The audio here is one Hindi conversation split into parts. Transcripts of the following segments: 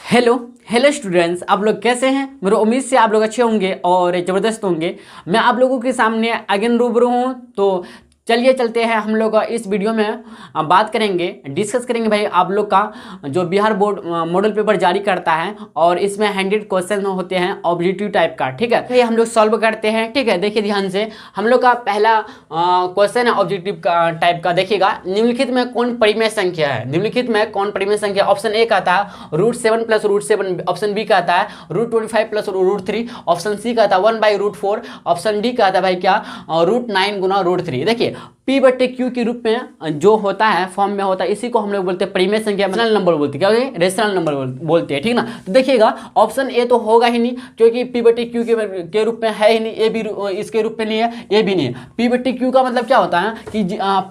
हेलो हेलो स्टूडेंट्स, आप लोग कैसे हैं। मेरी उम्मीद से आप लोग अच्छे होंगे और ज़बरदस्त होंगे। मैं आप लोगों के सामने अगेन रूबरू हूँ। तो चलिए चलते हैं, हम लोग इस वीडियो में बात करेंगे, डिस्कस करेंगे भाई आप लोग का जो बिहार बोर्ड मॉडल पेपर जारी करता है और इसमें 100 क्वेश्चन होते हैं ऑब्जेक्टिव टाइप का। ठीक है, ये हम लोग सॉल्व करते हैं। ठीक है, देखिए ध्यान से, हम लोग का पहला क्वेश्चन है ऑब्जेक्टिव टाइप का। देखिएगा, निम्नलिखित में कौन परिमेय संख्या है। निम्नलिखित में कौन परिमेय संख्या। ऑप्शन ए का था √7 प्लस √7, ऑप्शन बी का था √25 प्लस √3, ऑप्शन सी का था 1/√4, ऑप्शन डी का था भाई क्या √9 गुना √3। देखिए P/Q के रूप में जो होता है फॉर्म में होता है, इसी को हम लोग बोलते हैं परिमेय संख्या, रेशनल नंबर बोलते हैं। क्या होते हैं? रेशनल नंबर बोलते हैं। ठीक ना। तो देखिएगा ऑप्शन ए तो होगा ही नहीं, क्योंकि P/Q के रूप में है ही नहीं। ए भी इसके रूप में नहीं है, ए भी नहीं है। P/Q का मतलब क्या होता है कि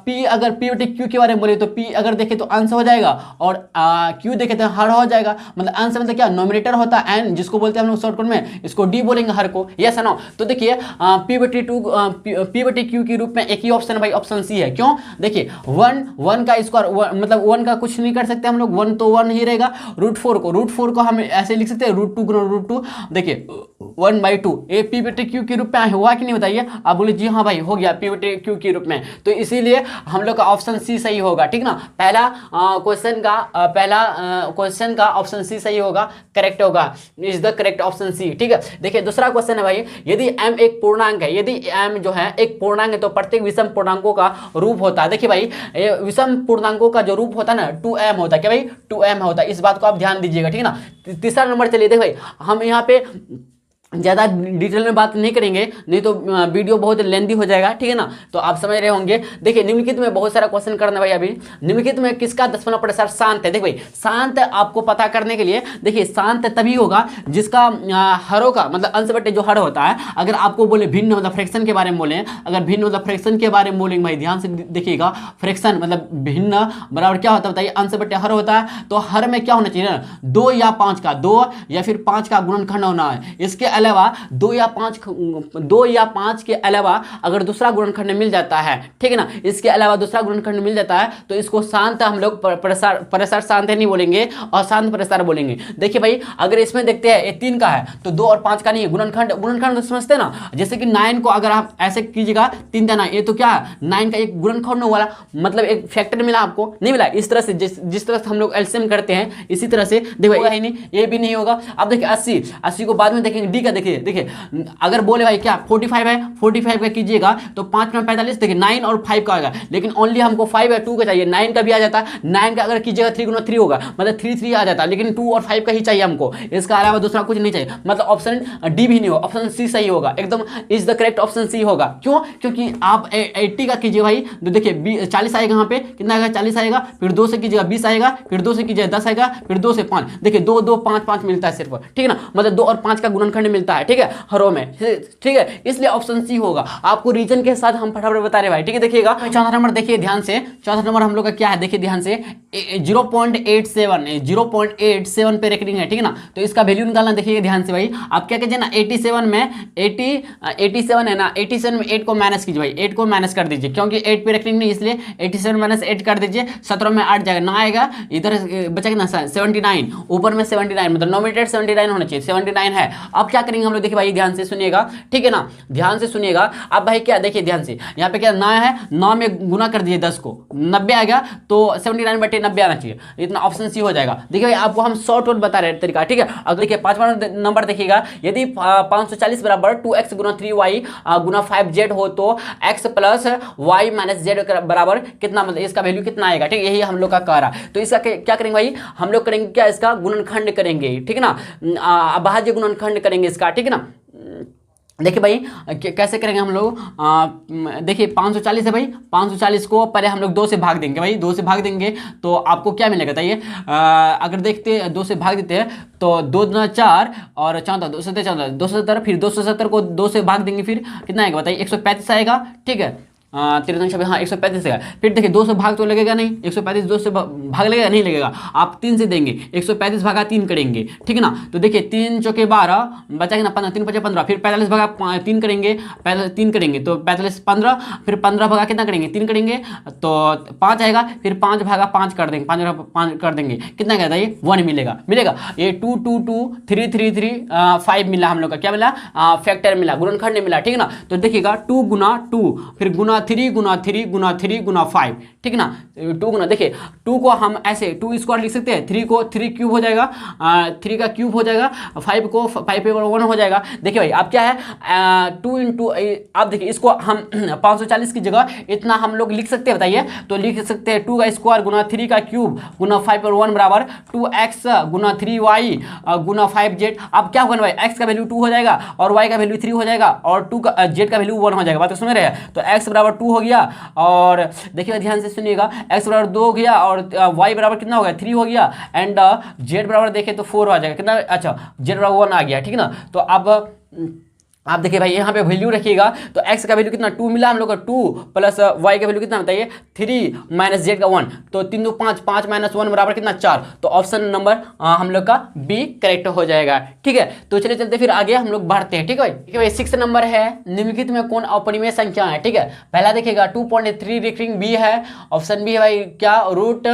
P अगर P/Q के बारे में बोले तो P अगर देखे तो अंश हो जाएगा और Q देखे तो हर हो जाएगा। मतलब अंश मतलब क्या, नोमिनेटर होता है एन, जिसको बोलते हैं हम लोग शॉर्टकट में, इसको डी बोलेंगे हर को। Yes no. तो देखिए P/Q के रूप में एक ही ऑप्शन भाई ऑप्शन सी है। क्यों? देखिए वन का स्क्वायर, मतलब वन का कुछ नहीं कर सकते हम लोग, वन तो वन ही रहेगा। √4 को हम ऐसे लिख सकते हैं √2 गुना √2। देखिए 1/2 ये P/Q के रूप में हुआ कि नहीं बताइए। आप बोले जी हाँ भाई हो गया P/Q के रूप में। तो इसीलिए हम लोग का ऑप्शन सी सही होगा। ठीक ना। पहला क्वेश्चन का ऑप्शन सी सही होगा, करेक्ट होगा, is the correct option C. ठीक है, देखिए दूसरा क्वेश्चन है भाई, यदि m एक पूर्णांक है, यदि m जो है एक पूर्णांक है तो प्रत्येक विषम पूर्णांकों का रूप होता है। देखिए भाई विषम पूर्णांकों का जो रूप होता है ना 2m होता है। क्या भाई 2m होता है, इस बात को आप ध्यान दीजिएगा। ठीक है ना। तीसरा नंबर चलिए, देखिए भाई हम यहाँ पे ज़्यादा डिटेल में बात नहीं करेंगे, नहीं तो वीडियो बहुत लेंदी हो जाएगा। ठीक है ना। तो आप समझ रहे होंगे। देखिए निम्नलिखित में बहुत सारा क्वेश्चन करना भाई। अभी निम्नलिखित में किसका दशमलव प्रतिशत शांत है। देखिए भाई शांत आपको पता करने के लिए, देखिए शांत तभी होगा जिसका हरों का मतलब अंश बटे जो हर होता है। अगर आपको बोले भिन्न मतलब फ्रैक्शन के बारे में बोले, अगर भिन्न मतलब फ्रैक्शन के बारे में बोलेंगे भाई, ध्यान से देखिएगा, फ्रैक्शन मतलब भिन्न बराबर क्या होता है बताइए, अंश बटे हर होता है। तो हर में क्या होना चाहिए ना, 2 या 5 का, 2 या फिर 5 का गुणनखंड होना है। इसके अलावा 2 या 5 के अलावा अगर दूसरा गुणनखंड मिल जाता है, ठीक है ना, इसके अलावा दूसरा गुणनखंड मिल जाता है तो इसको शांत हम लोग प्रसार शांत नहीं बोलेंगे, अशांत प्रसार बोलेंगे। देखिए भाई अगर इसमें देखते हैं ये 3 का है तो 2 और 5 का नहीं है। गुणनखंड समझते हैं ना, जैसे कि 9 को अगर आप ऐसे कीजिएगा 3 देना, ये तो क्या है 9 का एक गुणनखंड वाला, मतलब एक फैक्टर मिला आपको, नहीं मिला। इस तरह से जिस तरह से हम लोग एलसीएम करते हैं इसी तरह से देखो, ये भी नहीं होगा। अब देखिए 80 को बाद में देखेंगे। डी का देखिए अगर बोले भाई क्या 45 है, 45 का कीजिएगा तो 5 में 45, देखिए 9 और 5 का आएगा, लेकिन ओनली हमको 5 या 2 का चाहिए। 9 का भी आ जाता, 9 का अगर कीजिएगा 3 गुना 3 होगा, मतलब 3 आ जाता, लेकिन 2 और 5 का ही चाहिए हमको, इसका अलावा दूसरा कुछ नहीं चाहिए। मतलब ऑप्शन डी भी नहीं होगा, ऑप्शन सी सही होगा, एकदम is the correct option C होगा। क्यों? क्योंकि आप 80 का कीजिए भाई तो देखिए 40 आएगा, यहाँ पे कितना आएगा 40 आएगा, फिर 2 से कीजिएगा 20 आएगा, फिर 2 से कीजिएगा 10 आएगा, फिर 2 से 5, देखिए 2 2 5 5 मिलता है सिर्फ। ठीक है ना, मतलब 2 और 5 का गुणनखंड मिलता है। ठीक है, हरों में। ठीक है, इसलिए ऑप्शन सी होगा। आपको रीजन के साथ हम फटाफट बता रहे भाई। ठीक है, देखिएगा चौथा नंबर देखिए ध्यान से, चौथा नंबर हम लोग का क्या है देखिए ध्यान से, 0.87 पे रेकरिंग है। ठीक है ना, तो इसका वैल्यू निकालना देखिए ध्यान से भाई। आप क्या कीजिए ना 87 में 87 है ना, 87 में 8 को माइनस कीजिए भाई, 8 को माइनस कर दीजिए, क्योंकि 8 पे रेकरिंग नहीं, इसलिए 87 माइनस 8 कर दीजिए। 17 में 8 जाएगा, ना आएगा, इधर बचेगा ना 79, ऊपर में 79, मतलब नोमिनेटेड 79 होना चाहिए, 79 है। अब क्या करेंगे हम लोग, देखिए भाई ध्यान से सुनिएगा। ठीक है ना, ध्यान से सुनिएगा। अब भाई क्या देखिए ध्यान से, यहाँ पे क्या 9 है, 9 में गुना कर दीजिए 10 को, 90 आ गया, तो 79/90 आना चाहिए, इतना ऑप्शन सी हो जाएगा। देखिए भाई आपको हम शॉर्ट बता रहे तरीका। ठीक है, अगर देखिए 5वां नंबर देखिएगा, यदि 540 बराबर 2x गुना 3y गुना 5z हो तो x plus y minus z बराबर कितना, मतलब इसका वैल्यू कितना आएगा। ठीक है, यही हम लोग का कह रहा है। तो इसका क्या करेंगे भाई, हम लोग करेंगे क्या, इसका गुणनखंड करेंगे। ठीक है ना, अभाज्य गुणनखंड करेंगे इसका। ठीक है ना, देखिए भाई कैसे करेंगे हम लोग, देखिए 540 है भाई, 540 को पहले हम लोग 2 से भाग देंगे भाई, 2 से भाग देंगे तो आपको क्या मिलेगा बताइए। अगर देखते 2 से भाग देते हैं तो 2 दूना 4 और 14 270, फिर 270 को 2 से भाग देंगे, फिर कितना आएगा बताइए 135 आएगा। ठीक है, 13 हाँ 135 है। फिर देखिए 2 से भाग तो लगेगा नहीं, 135 2 से भाग लगेगा नहीं लगेगा, आप 3 से देंगे, 135 भागा 3 करेंगे, ठीक है ना। तो देखिए 3 चौके 12 बचा ना 15, 3 5 15, फिर 45 भागा 3 करेंगे, 3 करेंगे तो 45 15, फिर 15 भागा कितना करेंगे 3 करेंगे तो 5 आएगा, फिर 5 भागा 5 कर देंगे, 5 कर देंगे, कितना कहता है ये 1 मिलेगा। ये 2 2 2 3 3 3 5 मिला हम लोग का, क्या मिला फैक्टर मिला, गुणनखंड मिला, ठीक है ना। तो देखिएगा 2 गुना 2 फिर गुना 3 गुना 3 गुना 3 गुना 5, ठीक है ना। 2 गुना देखिए 2 को हम ऐसे 2 स्क्वायर लिख सकते हैं, 3 को 3 क्यूब हो जाएगा, 3 का क्यूब हो जाएगा, 5 को 5 पे 1 हो जाएगा। देखिए भाई अब क्या है 2 इंटू, आप देखिए इसको हम 540 की जगह इतना हम लोग लिख सकते हैं, बताइए तो लिख सकते हैं 2 का स्क्वायर गुना 3 का क्यूब गुना 5 पर 1 बराबर 2x गुना 3y गुना 5z। अब क्या होगा भाई x का वैल्यू 2 हो जाएगा और y का वैल्यू 3 हो जाएगा और z का वैल्यू 1 हो जाएगा, बात तो सुन रहे हैं। तो x बराबर 2 हो गया और देखिए ध्यान से सुनिएगा, x बराबर 2 हो गया और y बराबर कितना हो गया 3 हो गया एंड z बराबर देखें तो 4 आ जाएगा, कितना अच्छा z बराबर 1 आ गया, ठीक है ना। तो अब आप देखिए भाई यहाँ पे वैल्यू रखिएगा तो x का वैल्यू कितना 2 मिला हम लोग का 2 प्लस y का वैल्यू कितना बताइए 3 माइनस z का 1, तो 3 2 5 5 माइनस 1 बराबर कितना 4। तो ऑप्शन नंबर हम लोग का बी करेक्ट हो जाएगा, ठीक है। तो चलिए चलते फिर आगे हम लोग बढ़ते हैं, ठीक है भाई। ठीक है भाई 6 नंबर है, निम्नलिखित में कौन अपरिमेय संख्या है, ठीक है। पहला देखिएगा 2.3 रेखिक बी है, ऑप्शन बी है भाई क्या रूट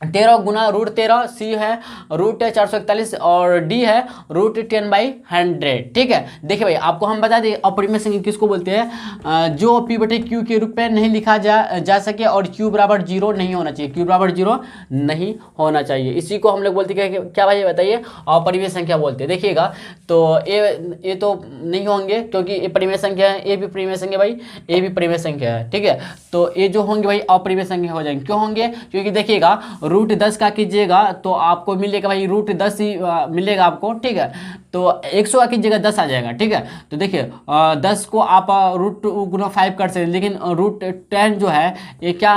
13 गुना रूट 13, सी है रूट 441 और डी है रूट 10/100, ठीक है। देखिए भाई आपको हम बता दें अपरिमेय संख्या किसको बोलते हैं, जो पी बटे क्यू के रूप में नहीं लिखा जा सके और क्यू बराबर 0 नहीं होना चाहिए, क्यू बराबर 0 नहीं होना चाहिए, इसी को हम लोग बोलते हैं क्या भाई बताइए अपरिमेय संख्या बोलते हैं। देखिएगा तो ये तो नहीं होंगे क्योंकि ये परिमेय संख्या है, ये भी परिमेय संख्या भाई, ये भी परिमेय संख्या है, ठीक है। तो ये जो होंगे भाई अपरिमेय संख्या हो जाएंगे, क्यों होंगे क्योंकि देखिएगा रूट 10 का कीजिएगा तो आपको मिलेगा भाई रूट 10 ही मिलेगा आपको, ठीक है। तो 100 की जगह 10 आ जाएगा, ठीक है। तो देखिए 10 को आप रूट गुना 5 कर सकते हैं, लेकिन रूट 10 जो है ये क्या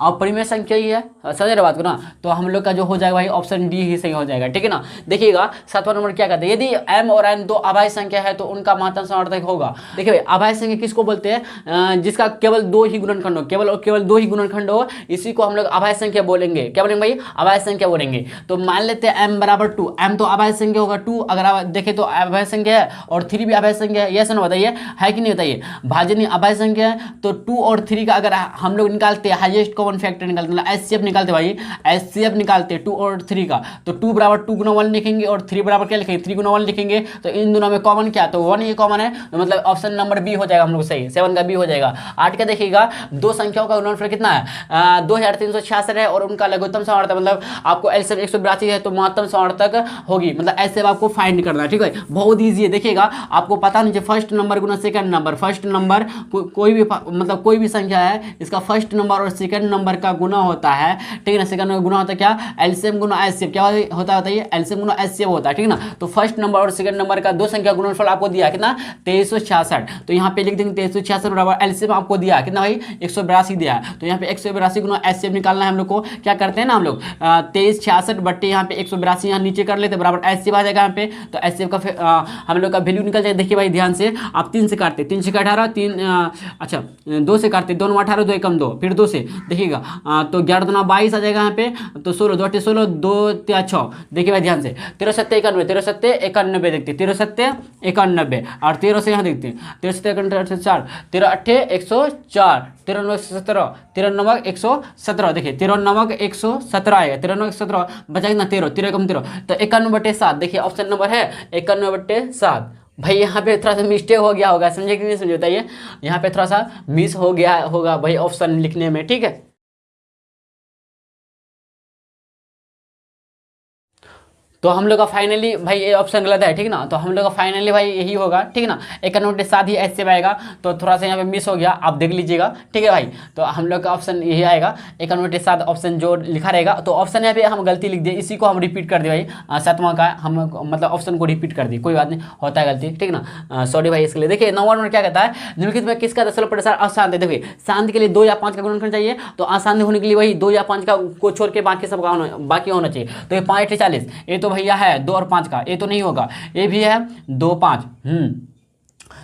अपरिमेय संख्या ही है, समझ रहे बात को ना। तो हम लोग का जो हो जाएगा भाई ऑप्शन डी ही सही हो जाएगा, ठीक है ना। देखिएगा 7वां नंबर क्या कहते हैं, यदि m और n दो अभाज्य संख्या है तो उनका मात्रा समार्थक होगा। देखिए भाई अभाज्य संख्या किसको बोलते हैं, जिसका केवल 2 ही गुणनखंड हो, केवल 2 ही गुणनखंड हो, इसी को हम लोग अभाज्य संख्या बोलेंगे। क्या बोलेंगे भाई अभाज्य संख्या बोलेंगे। तो मान लेते हैं m बराबर 2, m तो अभाज्य संख्या होगा 2, अगर आप देखें तो अभाज्य संख्या है और 3 भी अभाज्य संख्या है, यस ना बताइए है कि नहीं बताइए, भाजनी अभाज्य संख्या है। तो 2 और 3 का अगर हम लोग निकालते हैं हाईएस्ट कॉमन फैक्टर निकालते हैं, एचसीएफ निकालते भाई, एचसीएफ निकालते हैं 2 और 3 का, तो 2 बराबर 2 गुना 1 लिखेंगे और 3 बराबर क्या लिखेंगे 3 गुना 1 लिखेंगे। तो इन दोनों में कॉमन क्या, तो 1 ही कॉमन है, तो मतलब ऑप्शन नंबर बी हो जाएगा हम लोग सही, 7 का बी हो जाएगा। 8 का देखिएगा दो संख्याओं का गुणनफल कितना है 2366 है और उनका लघुत्तम समार्थक मतलब आपको एलसीएम 182 है तो महत्तम समार्थक होगी, मतलब ऐसे आपको फाइंड करना है, ठीक है। बहुत ईजी है, देखिएगा आपको पता नहीं फर्स्ट नंबर गुना सेकंड नंबर, फर्स्ट नंबर कोई भी मतलब कोई भी संख्या है इसका फर्स्ट नंबर और सेकंड नंबर का गुना होता है, ठीक है ना। सेकंड नंबर गुना होता है क्या एलसीएम गुना एचसीएफ, क्या होता है बताइए एलसीएम गुना एचसीएफ होता है, ठीक है ना। तो फर्स्ट नंबर और सेकंड नंबर का दो संख्या गुणनफल आपको दिया कितना 2366, तो यहाँ पे लिख देंगे 2366 बराबर एलसीएम आपको दिया कितना भाई 182 दिया है। तो यहाँ पे 182 गुना एचसीएफ निकालना है हम लोग को, क्या करते हैं ना हम लोग 2366 बट्टे यहाँ पे 182 यहाँ नीचे कर लेते बराबर एचसीएफ आ जाएगा यहाँ पे। तो एचसीएफ का हम लोग का वैल्यू निकल जाए। देखिए भाई ध्यान से आप 3 से काटते, 3 से 18 3 अच्छा 2 से काटते, 2 में 18 2 एकम 2 फिर 2 से देखिएगा तो 11 दूना 22 आ जाएगा यहाँ पे, तो 16 2 8 16 2 3 6। देखिए भाई ध्यान से 13 7 91 13 7 91 देखते 13 7 91 और 13 से यहाँ देखते 13 7 91 4 13 8 104 13 9 117 13 9 117 देखिए 13 9 117 आएगा 13 9 117 बचा कितना 13 13 कम 13 तो 91/7 देखिए ऑप्शन नंबर है 91/7। भाई यहाँ पे थोड़ा सा मिस्टेक हो गया होगा, समझे कि नहीं समझे बताइए, यहाँ पे थोड़ा सा मिस हो गया होगा भाई ऑप्शन लिखने में, ठीक है। तो हम लोग का फाइनली भाई ये ऑप्शन गलत है, ठीक है ना। तो हम लोग का फाइनली भाई यही होगा, ठीक है ना। 91/7 ही ऐसे आएगा, तो थोड़ा सा यहाँ पे मिस हो गया, आप देख लीजिएगा, ठीक है भाई। तो हम लोग का ऑप्शन यही आएगा 91/7 ऑप्शन जो लिखा रहेगा। तो ऑप्शन यहाँ पे हम गलती लिख दिए, इसी को हम रिपीट कर दिए भाई 7वां का हम मतलब ऑप्शन को रिपीट कर दिए, कोई बात नहीं होता है गलती, ठीक है ना, सॉरी भाई इसके लिए। देखिए 9वां नंबर क्या कहता है, निम्नलिखित में किसका दशमलव प्रसार अशांत है। देखिए शांति के लिए 2 या 5 का गुणनखंड चाहिए, तो अशांत होने के लिए वही 2 या 5 का को छोड़ के बाकी सब का बाकी होना चाहिए। तो ये 5 40 ये तो भैया है 2 और 5 का, ये तो नहीं होगा, ये भी है 2 5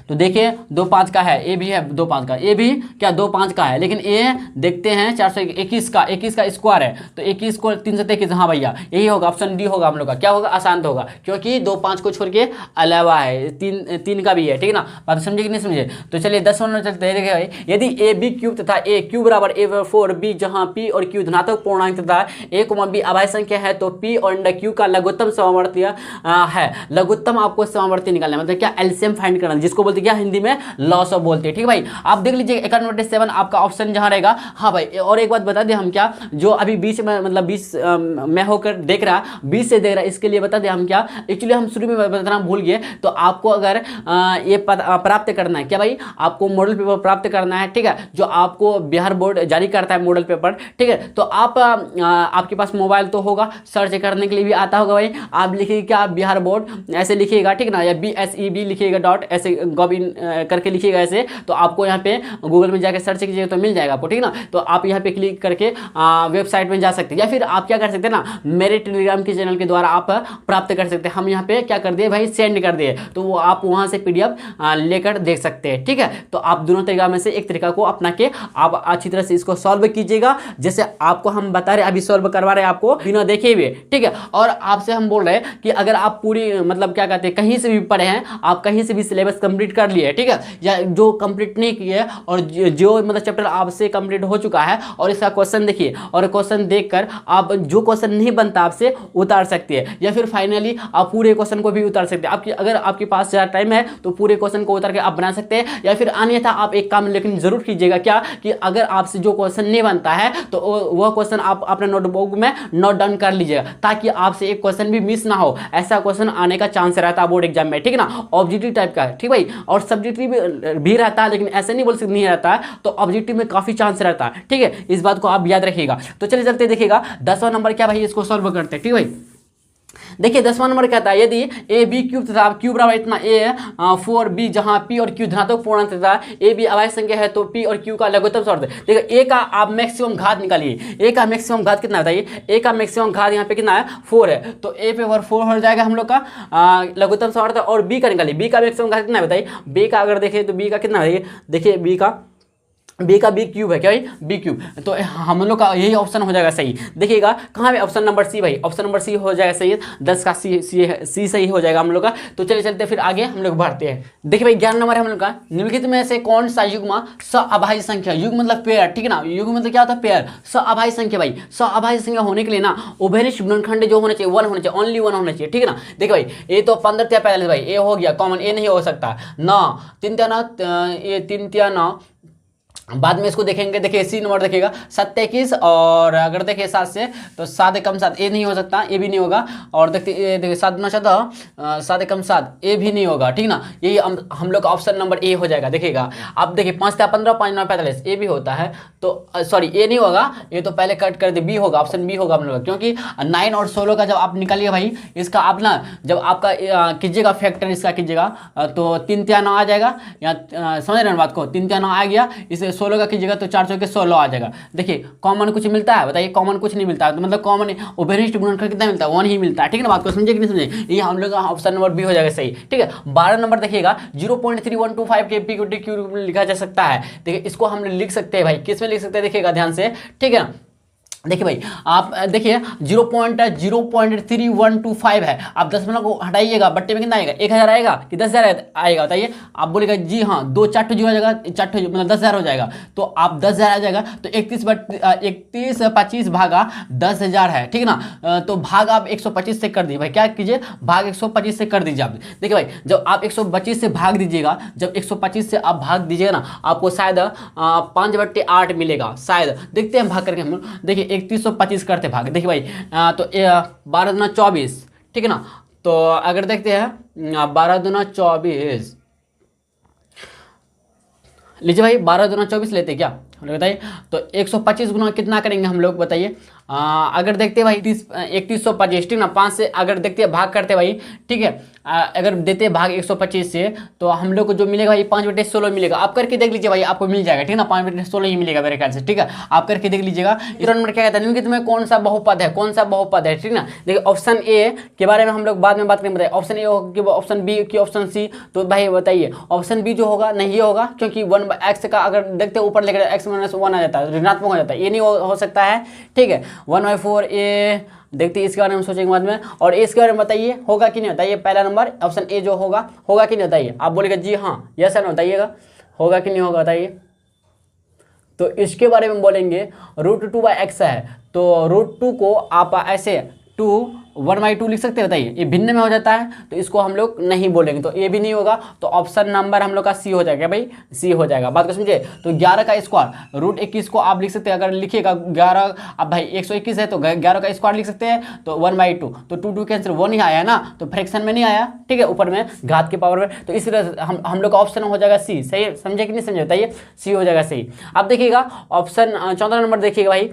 तो देखिए 2 5 का है, ए भी है 2 5 का, ए भी क्या 2 5 का है, लेकिन ए देखते हैं 421 का, 21 का स्क्वायर है, तो 21 को 3 से 23, हाँ भैया यही होगा, ऑप्शन डी होगा हम लोग का, क्या होगा आसान होगा, क्योंकि 2 5 को छोड़ के अलावा है, 3 का भी है, ठीक है ना, बात समझे कि नहीं समझे। तो चलिए 10वां नंबर चलते हैं। देखिए भाई यदि ए बी क्यूब तथा ए क्यूब बराबर ए 4 बी, जहाँ पी और क्यू धनात्मक पूर्णांक तथा ए बी अभाज्य संख्या है, तो पी और क्यू का लघुत्तम समवर्ती है। लघुत्तम आपको समवर्ती निकालना है, मतलब क्या एलसीएम फाइंड करना, जिसको बोलते क्या हिंदी में लॉस ऑफ बोलते हैं, ठीक है भाई। आप देख लीजिए 91/7 आपका ऑप्शन जहां रहेगा। हाँ भाई और एक बात बता दें हम, क्या जो अभी बीच में मतलब 20 में होकर देख रहा, 20 से देख रहा, इसके लिए बता दें हम क्या, एक्चुअली हम शुरू में बताना भूल गए। तो आपको अगर ये प्राप्त करना है, क्या भाई आपको मॉडल पेपर प्राप्त करना है, ठीक है, जो आपको बिहार बोर्ड जारी करता है मॉडल पेपर, ठीक है। तो आप आपके पास मोबाइल तो होगा, सर्च करने के लिए भी आता होगा भाई, आप लिखिए क्या बिहार बोर्ड ऐसे लिखिएगा, ठीक ना, या BSEB लिखिएगा डॉट ऐसे गॉबिन करके लिखिएगा ऐसे, तो आपको यहाँ पे गूगल में जाकर सर्च कीजिएगा तो मिल जाएगा आपको, ठीक ना। तो आप यहाँ पे क्लिक करके वेबसाइट में जा सकते हैं, या फिर आप क्या कर सकते हैं ना, मेरे टेलीग्राम के चैनल के द्वारा आप प्राप्त कर सकते हैं। हम यहाँ पे क्या कर दिए भाई, सेंड कर दिए, तो वो आप वहाँ से PDF लेकर देख सकते हैं, ठीक है। तो आप दोनों तरीका में से एक तरीका को अपना के आप अच्छी तरह से इसको सॉल्व कीजिएगा, जैसे आपको हम बता रहे, अभी सॉल्व करवा रहे हैं आपको बिना देखे हुए, ठीक है। और आपसे हम बोल रहे हैं कि अगर आप पूरी मतलब क्या कहते हैं कहीं से भी पढ़े हैं, आप कहीं से भी सिलेबस कंप्लीट कर लिए, ठीक है, या जो कंप्लीट नहीं किए और जो मतलब चैप्टर आपसे कंप्लीट हो चुका है, और इसका क्वेश्चन देखिए, और क्वेश्चन देखकर आप जो क्वेश्चन नहीं बनता आपसे उतार सकते हैं, या फिर फाइनली आप पूरे क्वेश्चन को भी उतार सकते हैं। आपकी अगर आपके पास ज़्यादा टाइम है तो पूरे क्वेश्चन को उतार के आप बना सकते हैं, या फिर अन्यथा आप एक काम लेकिन जरूर कीजिएगा, क्या कि अगर आपसे जो क्वेश्चन नहीं बनता है तो वह क्वेश्चन आप अपने नोटबुक में नोट डाउन कर लीजिएगा, ताकि आपसे एक क्वेश्चन भी मिस ना हो। ऐसा क्वेश्चन आने का चांस रहता है बोर्ड एग्जाम में, ठीक है ना, ऑब्जेक्टिव टाइप का, ठीक भाई, और सब्जेक्टिव भी रहता है, लेकिन ऐसे नहीं बोल सकते नहीं रहता है, तो ऑब्जेक्टिव में काफी चांस रहता है, ठीक है, इस बात को आप याद रखिएगा। तो चलिए चलते देखिएगा 10वां नंबर क्या भाई, इसको सॉल्व करते हैं, ठीक भाई। देखिए 10वां नंबर कहता है यदि ए बी क्यूब तथा क्यूब बराबर इतना ए 4 बी, जहां पी और क्यू धनात्मक पूर्णांक तथा ए बी अभाज्य संख्या है, तो पी और क्यू का लघुत्तम समवर्ती। देखिए ए का आप मैक्सिमम घात निकालिए, ए का मैक्सिमम घात कितना बताइए, ए का मैक्सिमम घात यहाँ पे कितना है 4 है, तो ए पे 4 हो जाएगा हम लोग का लघुत्तम समवर्ती। और बी का निकालिए, बी का मैक्सिमम घात कितना है बताइए, बी का अगर देखें तो बी का कितना है, देखिए बी का बी क्यूब है, क्या भाई बी क्यूब, तो हम लोग का यही ऑप्शन हो जाएगा सही। देखिएगा कहाँ पे ऑप्शन नंबर सी भाई, ऑप्शन नंबर सी हो जाएगा सही, 10 का सी सही हो जाएगा हम लोग का। तो चलिए चलते फिर आगे हम लोग बढ़ते हैं। देखिए भाई 11 नंबर है हम लोग का, निम्नलिखित में से कौन सा युग्म सअभाज्य संख्या, युग्म मतलब पेयर, ठीक है ना, युग्म मतलब क्या होता है पेयर, सअभाज्य संख्या भाई, सअभाज्य संख्या होने के लिए ना उभयनिष्ठ गुणनखंड जो होना चाहिए 1 होना चाहिए, ओनली 1 होना चाहिए, ठीक है ना। देखिए भाई ये तो 15 या 45 भाई, ए हो गया कॉमन, ए नहीं हो सकता ना, 3 या 9, ये 3 या 9 बाद में इसको देखेंगे। देखिए सी नंबर देखिएगा 27, और अगर देखिए 7 से तो 7 कम 7 ए नहीं हो सकता, ए भी नहीं होगा। और देखिए 7 गुना 14 7 कम 7 ए भी नहीं होगा, ठीक ना। यही हम लोग का ऑप्शन नंबर ए हो जाएगा। देखिएगा आप देखिए 5 या 15 5 9 45 ए भी होता है, तो सॉरी ए नहीं होगा, ये तो पहले कट कर दे, बी होगा, ऑप्शन बी होगा हम लोग, क्योंकि 9 और 16 का जब आप निकालिए भाई, इसका आप ना जब आपका कीजिएगा फैक्टर इसका कीजिएगा तो 3 या 9 आ जाएगा, या समझ रहे हैं बात को, 3 या 9 आ गया, इसे 16 का कीजिएगा तो 4 चौके 16 आ जाएगा। देखिए कॉमन कुछ मिलता है बताइए, कॉमन कुछ नहीं मिलता है, तो मतलब कॉमन उभयनिष्ठ गुणनखंड कितना मिलता है 1 ही मिलता है, ठीक है ना, बात को समझे कि नहीं समझे। ये हम लोग का ऑप्शन नंबर बी हो जाएगा सही, ठीक है। 12 नंबर देखिएगा 0.3125 के पी क्यू लिखा जा सकता है। देखिए इसको हम लिख सकते हैं भाई, किस में लिख सकते हैं देखिएगा ध्यान से, ठीक है। देखिए भाई आप देखिए 0.03125 है, आप 10 को हटाइएगा, बट्टे में कितना आएगा 1000 आएगा कि 10,000 आएगा बताइए। आप बोलेगा जी हाँ 2 4 0 हो जाएगा, 4 मतलब 10,000 हो जाएगा, तो आप 10,000 आ जाएगा, तो 31 25 भागा 10,000 है, ठीक है ना। तो भाग आप 125 से कर दीजिए भाई, क्या कीजिए भाग 125 से कर दीजिए आप। देखिए भाई जब आप 125 से भाग दीजिएगा, जब 125 से आप भाग दीजिएगा ना, आपको शायद 5/8 मिलेगा शायद, देखते हैं भाग करके हम। देखिए 3125 करते भाग, देखिए भाई तो 12 दूना 24, ठीक है ना। तो अगर देखते हैं 12 दूना 24, लीजिए भाई 12 दूना 24 लेते क्या हम लोग बताइए, तो 125 गुना कितना करेंगे हम लोग बताइए, अगर देखते हैं भाई 3125, ठीक ना, 5 से अगर देखते हैं भाग करते हैं भाई, ठीक है, अगर देते हैं भाग 125 से, तो हम लोग को जो मिलेगा भाई 5/16 मिलेगा। आप करके देख लीजिए भाई, आपको मिल जाएगा, ठीक ना, 5/16 ही मिलेगा मेरे ख्याल से, ठीक है, आप करके देख लीजिएगा। इस नंबर क्या कहता है कि तुम्हें कौन सा बहुपद है, कौन सा बहुपद है, ठीक ना। देखिए ऑप्शन ए के बारे में हम लोग बाद में बात करेंगे, बताइए ऑप्शन ए होगा कि ऑप्शन बी कि ऑप्शन सी, तो भाई बताइए ऑप्शन बी जो होगा नहीं होगा, क्योंकि 1/x का अगर देखते हैं ऊपर लेकर x - 1 आ जाता है, ऋणात्मक हो जाता है, ये नहीं हो सकता है, ठीक है। 1/4 ए देखते हैं, इसके बारे में सोचेंगे बाद में। और इसके बारे में बताइए होगा कि नहीं होता, ये पहला नंबर ऑप्शन ए जो होगा कि नहीं बताइए, आप बोलेगा जी हाँ यस है ना, बताइएगा होगा कि नहीं होगा बताइए। तो इसके बारे में बोलेंगे √2/x है, तो √2 को आप ऐसे 1/2 लिख सकते हैं, बताइए ये भिन्न में हो जाता है, तो इसको हम लोग नहीं बोलेंगे, तो ये भी नहीं होगा, तो ऑप्शन नंबर हम लोग का सी हो जाएगा भाई, सी हो जाएगा, बात को समझे। तो 11 का स्क्वायर √21 को आप लिख सकते हैं, अगर लिखिएगा 11, अब भाई 121 है तो 11 का स्क्वायर लिख सकते हैं, तो 1/2, तो 2 कैंसिल 1 ही आया ना, तो फ्रैक्शन में नहीं आया, ठीक है, ऊपर में घात के पावर में, तो इस तरह हम लोग का ऑप्शन हो जाएगा सी। सही समझे कि नहीं समझे, बताइए सी हो जाएगा सही। अब देखिएगा ऑप्शन 14 नंबर देखिएगा भाई,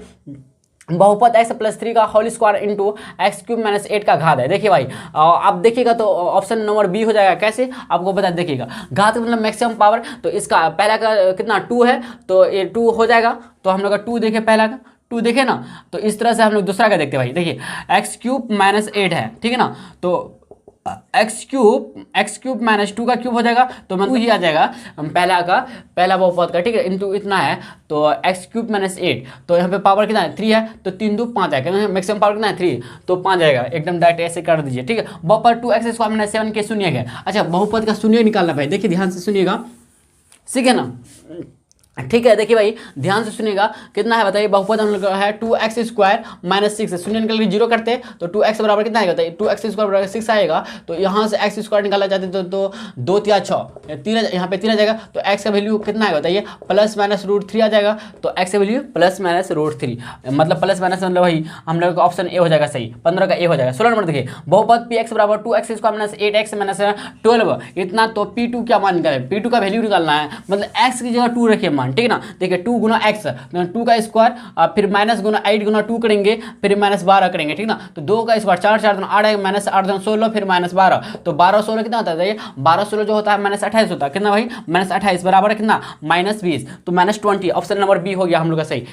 बहुपद x+3 का होल स्क्वायर इंटू x³ - 8 का घात है। देखिए भाई आप देखिएगा तो ऑप्शन नंबर बी हो जाएगा, कैसे आपको बता देखिएगा, घात मतलब मैक्सिमम पावर, तो इसका पहला का कितना 2 है, तो ये 2 हो जाएगा, तो हम लोग का 2 देखे, पहला का 2 देखे ना, तो इस तरह से हम लोग दूसरा का देखते हैं भाई, देखिए x³ - 8 है, ठीक है ना, तो x³ - 2 का क्यूब हो जाएगा, तो 2 ही आ जाएगा पहला बहुपद का, ठीक है, इंटू इतना है, तो x³ - 8, तो यहाँ पे पावर कितना है 3 है, तो 3 2 5 आएगा, मैक्सिमम पावर कितना है 3, तो 5 आएगा, एकदम डायरेक्ट ऐसे कर दीजिए, ठीक है। बहुपद 2x² - 7 के शून्य है। अच्छा बहुपद का शून्य निकालना भाई, देखिए ध्यान से सुनिएगा, ठीक है ना, ठीक है। देखिए भाई ध्यान से सुनिएगा, कितना है बताइए, बहुपद हम लोग है 2x² - 6, शून्य निकल के 0 करते हैं, तो 2x बराबर कितना आएगा, 2x² बराबर 6 आएगा, तो यहाँ से x² निकाला जाते तो 2 3 6, 3 यहाँ पे 3 आ जाएगा, तो x का वैल्यू कितना आएगा बताइए, +- √3 आ जाएगा, तो x का वैल्यू +- √3, मतलब +- मतलब भाई हम लोग का ऑप्शन ए हो जाएगा सही, 15 का ए हो जाएगा। 16 नंबर देखिए, बहुपद px बराबर 2x² - 8x - 12, इतना, तो p2 क्या मान निकाले, p2 का वैल्यू निकालना है, मतलब x की जगह 2 रखिए, ठीक है ना। देखिए 2 गुना x, 2 का स्क्वायर, फिर माइनस गुना 8 गुना 2 करेंगे, फिर -12 करेंगे, ठीक ना, तो 2 का स्क्वायर 4 4 8 आएगा, -8 16, फिर -12, तो 12 16 कितना होता है, 12 16 जो होता है -28 होता है, कितना भाई -28 बराबर कितना -20, तो -20, ऑप्शन नंबर बी हो गया हम लोग का सही।